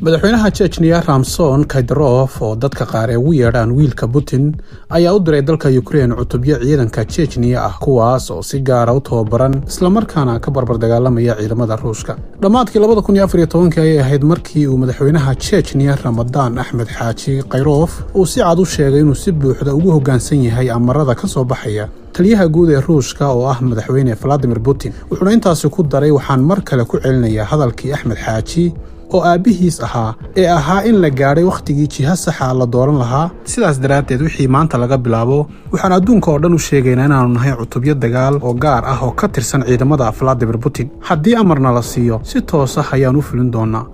madaxweynaha Chechnya Ramzan Kadyrov oo dadka qaar ee ugu yeedhaan wiilka Putin ayaa u diray dalka Ukraine cutubyo ciidanka Chechnya ah kuwaas oo si gaar ah u tababaran isla markaana ka barbar dagaalamaya ciidamada Ruushka. Dhamaadkii 2014 ayay ahayd markii uu madaxweynaha Chechnya Ramadan Ahmed Haji Kadyrov uu si cad u sheegay inuu si buuxda ugu hoggaansan yahay amarada ka soo baxaya taliyaha guud ee Ruushka oo ah madaxweyne Vladimir Putin. Wuxuuna intaas ku daray waxaan mar kale ku celinayaa hadalkii Ahmed Haji oo aabihiis ahaa in la gaaray waqtigii jiha sax ah la dooran lahaa. Sidaas daraadeed wixii maanta laga bilaabo waxaan adduunka oo dhan u sheegaynaa inaanu nahay cutubyo dagaal oo gaar ah oo ka tirsan ciidamada Vladimir Putin. Haddii amarna la siiyo si toos ah ayaan u fulin doonaa.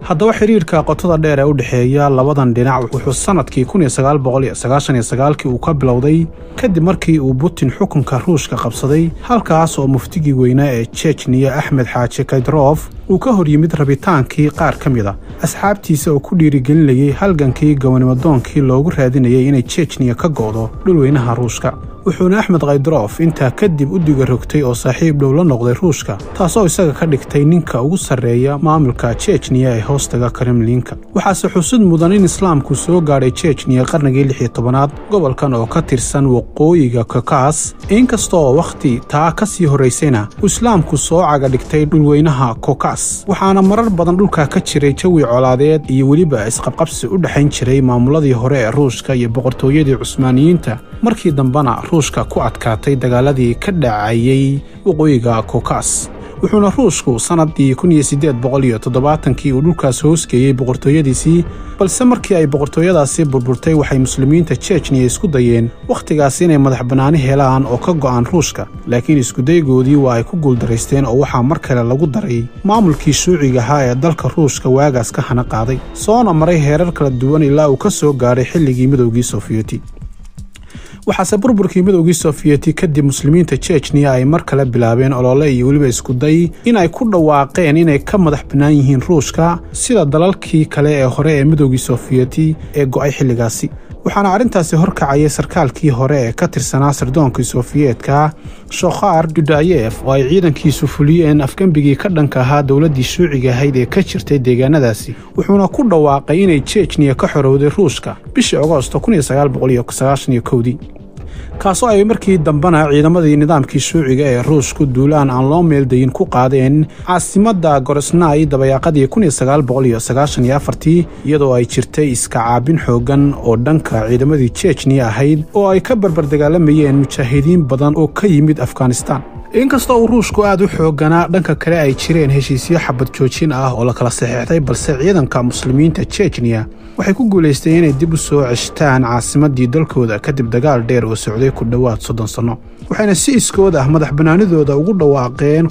haddaba xiriirka qotada dheer ee u dhaxeeya labadan dhinac wuxuu sanadkii 1999 uu ka bilowday kadib markii uu Putin xukunka Ruushka qabsaday, halkaas oo muftigii weynaa ee Chechnya Ahmed Haji Kadyrov uu ka hor yimid rabitaankii qaar ka mid ah asxaabtiisa oo ku dhiirigelinayay halgankii gobonnimadoonkii loogu raadinayay inay Chechnya ka go'do dhulweynaha Ruushka. wuxuuna Ahmed Kadyrov intaa kadib u diga rogtay oo saaxiib dhow la noqday Ruushka, taasoo isaga ka dhigtay ninka ugu sarreeya maamulka Chechnya ee hoostaga Kremlinka. waxaase xusud mudan in Islaamku soo gaaray Chechnya qarnigii 16aad, gobolkan oo ka tirsan waqooyiga Caucasus, inkastoo waqti taa ka sii horeysayna Islaamku soo caga dhigtay dhulweynaha Caucasus. waxaana marar badan dhulka ka jiray jawi colaadeed iyo weliba isqabqabsi u dhaxayn jiray maamuladii hore ee Ruushka iyo boqortooyadii Cusmaaniyiinta, markii dambana Ruushka ku adkaatay dagaaladii ka dhacayay waqooyiga Caucasus. wuxuuna Ruushku sanadii 1870 uu dhulkaas hoosgeeyay boqortooyadiisii, balse markii ay boqortooyadaasi burburtay waxay muslimiinta Chechnya isku dayeen waqtigaas inay madax banaani helaan oo ka go'an Ruushka, laakiin isku daygoodii waa ay ku guuldareysteen oo waxaa mar kale lagu daray maamulkii Shuuciga ahaa ee dalka Ruushka waagaas ka hana qaaday, soona maray heerar kala duwan ilaa uu ka soo gaaray xilligii Midowgii Sofiyeeti. waxaase burburkii Midowgii Sofiyeeti kadib muslimiinta Chechnya ay mar kale bilaabeen olole iyo weliba isku day inay ku dhawaaqeen inay ka madax bannaan yihiin Ruushka sida dalalkii kale ee hore ee Midowgii Sofiyeeti ee go'ay xilligaasi. waxaana arrintaasi horkacayay sarkaalkii hore ee ka tirsanaa sirdoonka Sofiyeetka Shokhar Dudayev oo ay ciidankiisu fuliyeen afgambigii ka dhanka ahaa dowladdii Shuuciga ahayd ee ka jirtay deegaanadaasi. wuxuuna ku dhawaaqay inay Chechnya ka xorowday Ruushka bishii Agoosto 1991 kaasoo ay markii dambana ciidamadii nidaamkii Shuuciga ee Ruushku duulaan aan loo meeldayin ku qaadeen caasimadda Grozny dabayaaqadii 1994 iyadoo ay jirtay iska caabin xoogan oo dhanka ciidamadii Chechnya ahayd oo ay ka barbar dagaalamayeen mujaahidiin badan oo ka yimid Afghanistan. inkastoo uu Ruushku aad u xooganaa, dhanka kale ay jireen heshiisyo xabad joojin ah oo la kala saxeexday, balse ciidanka muslimiinta Chechnya waxay ku guuleysteen inay dib u soo ceshtaan caasimadii dalkooda kadib dagaal dheer oo socday ku dhowaad 30 sano. waxayna si iskood ah madax banaanidooda ugu dhawaaqeen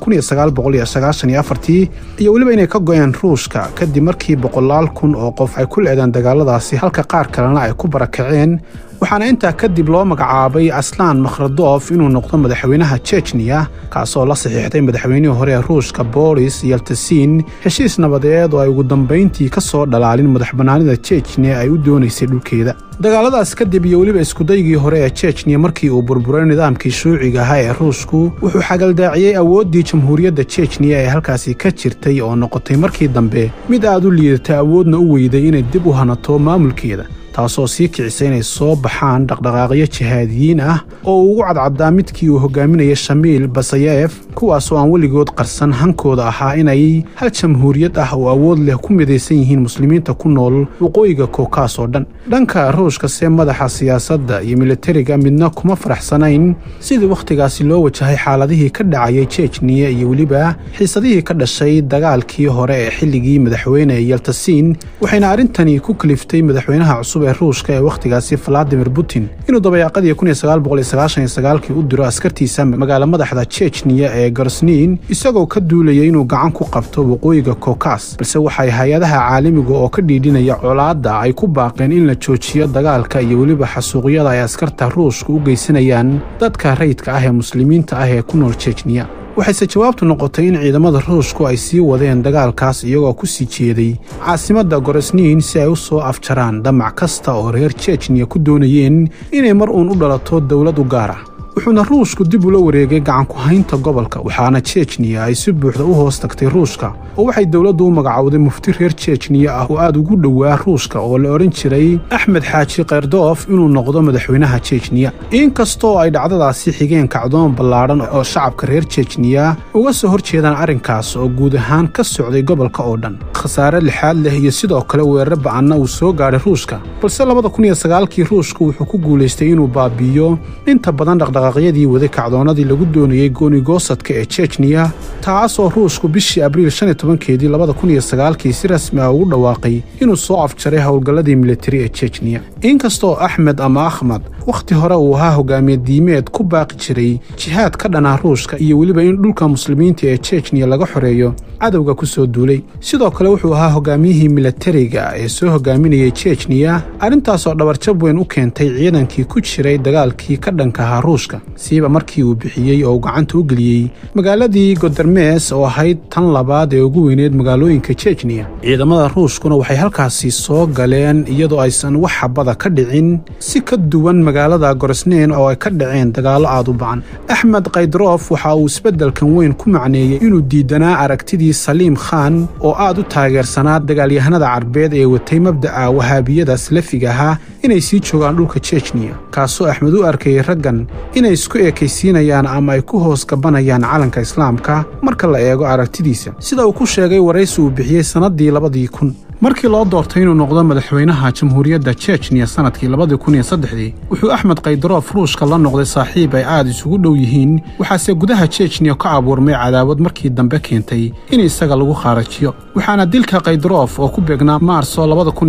1994 iyo weliba inay ka go'een Ruushka kadib markii 100,000 oo qof ay ku leedeen dagaaladaasi, halka qaar kalena ay ku barakaceen. waxaana intaa kadib loo magacaabay Aslan Makhradov inuu noqdo madaxweynaha Chechnya, kaasoo la saxiixday madaxweynihii hore ee Ruushka Boris Yeltsin heshiis nabadeed oo ay ugu dambeyntii ka soo dhalaalin madax banaanida Chechnya ay u doonaysay dhulkeeda. dagaaladaas kadib iyo weliba isku daygii hore ee Chechnya markii uu burburay nidaamkii Shuuciga ahaa ee Ruushku, wuxuu xagaldaaciyay awooddii jamhuuriyadda Chechnya ee halkaasi ka jirtay oo noqotay markii dambe mid aad u liidata, awoodna u weyday inay dib u hanato maamulkeeda, taasoo sii kicisay inay soo baxaan dhaqdhaqaaqyo jihaadiyiin ah oo ugu cadcaddaa midkii uu hogaaminayay Shamil Basayev, kuwaasoo aan weligood qarsan hankooda ahaa inay hal jamhuuriyad ah oo awood leh ku midaysan yihiin muslimiinta ku nool waqooyiga Caucasus oo dhan. dhanka Ruushka see madaxa siyaasadda iyo militariga midna kuma faraxsanayn sidii waqtigaasi loo wajahay xaaladihii ka dhacayay Chechnya iyo weliba xiisadihii ka dhashay dagaalkii hore ee xilligii madaxweyne Yeltsin, waxayna arrintani ku kaliftay madaxweynaha cusub ee Ruushka ee waqtigaasi Vladimir Putin inuu dabayaaqadii 1999 u diro askartiisa magaala madaxda Chechnya ee Grozny isagoo ka duulayay inuu gacan ku qabto waqooyiga Caucasus, balse waxay hay'adaha caalamiga oo ka dhiidhinaya colaadda ay ku baaqeen in la joojiyo dagaalka iyo weliba xasuuqyada ay askarta Ruushku u geysanayaan dadka rayidka ah ee muslimiinta ah ee ku nool Chechnya. waxayse jawaabtu noqotay in ciidamada Ruushku ay sii wadeen dagaalkaas iyagoo ku sii jeeday caasimadda Grozny si ay u soo afjaraan damac kasta oo reer Chechnya ku doonayeen inay mar uun u dhalato dawlad u gaar ah. wuxuuna ruushku dib ula wareegay gacan ku haynta gobolka waxaana Chechnya ay si buuxda u hoos tagtay ruushka oo waxay dawladdu u magacawday mufti reer Chechnya ah oo aad ugu dhawaa ruushka oo la oran jiray Axmed Xaaji Qayrdoof inuu noqdo madaxweynaha Chechnya inkastoo ay dhacdadaasi xigeen kacdoon ballaaran oo shacabka reer Chechnya uga soo horjeedaan arrinkaas oo guud ahaan ka socday gobolka oo dhan khasaare lixaad leh iyo sidoo kale weerar ba'an uu soo gaaray ruushka balse 2009kii ruushku wuxuu ku guuleystay inuu baabiyo inta badan dhaqdhaqaaqyadii waday kacdoonadii lagu doonayay gooni-goosadka ee Chechnya taasoo ruushku bishii Abriil 15keedii 2009kii si rasmi ah ugu dhawaaqay inuu soo afjaray howlgalladii militari ee Chechnya inkastoo Axmed ama Ahmad waqti hore uu ahaa hogaamiye diimeed ku baaqi jiray jihaad ka dhanaa ruushka iyo weliba in dhulka muslimiinta ee Chechnya laga xoreeyo cadowga ku soo duulay sidoo kale wuxuu ahaa hogaamiyihii militariga ee soo hogaaminayay Chechnya arrintaasoo dhabarjab weyn u keentay ciidankii ku jiray dagaalkii ka dhanka ahaa ruushka siiba markii uu bixiyey oo gacanta u geliyey magaaladii Godarmes oo ahayd tan labaad ee ugu weyneed magaalooyinka Chechnya ciidamada ruushkuna waxay halkaasi soo galeen iyadoo aysan wax xabada ka dhicin si ka duwan magaalada Grozny oo ay ka dhaceen dagaalo aad u ba'an Axmed Qayrdoof waxa uu isbeddelkan weyn ku macneeyay inuu diidanaa aragtidii Saliim Khan oo aad u taageersanaa dagaalyahanada Carbeed ee watay mabda'a wahaabiyada salafiga ah inay sii joogaan dhulka Chechnya kaasoo Axmed u arkay raggan inay isku ekaysiinayaan ama ay ku hoos gabanayaan calanka islaamka marka la eego aragtidiisa sida uu ku sheegay waraysi uu bixiyay sanadii 2000 markii loo doortay inuu noqdo madaxweynaha jamhuuriyadda Chechnya sanadkii 2003 wuxuu Axmed Qayrdoof ruushka la noqday saaxiib ay aad isugu dhow yihiin waxaase gudaha Chechnya ka abuurmay cadaawad markii dambe keentay in isaga lagu kharajiyo waxaana dilka Qayrdoof oo ku beegnaa Maarso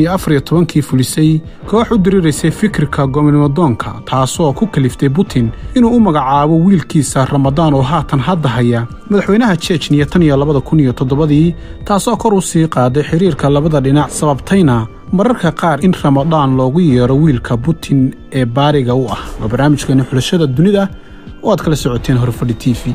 2014 fulisay koox u diriirisay fikirka gominimadoonka taasoo ku kaliftay Putin inuu u magacaabo wiilkiisa Ramadaan oo haatan hadda haya madaxweynaha Chechnya tan iyo 2007 taasoo kor u sii qaaday xiriirka labada dhinac sababtayna mararka qaar in Ramadaan loogu yeero wiilka Putin ee baariga u ah barnaamijkeena xulashada dunida oo aad kala socoteen Horfadhi TV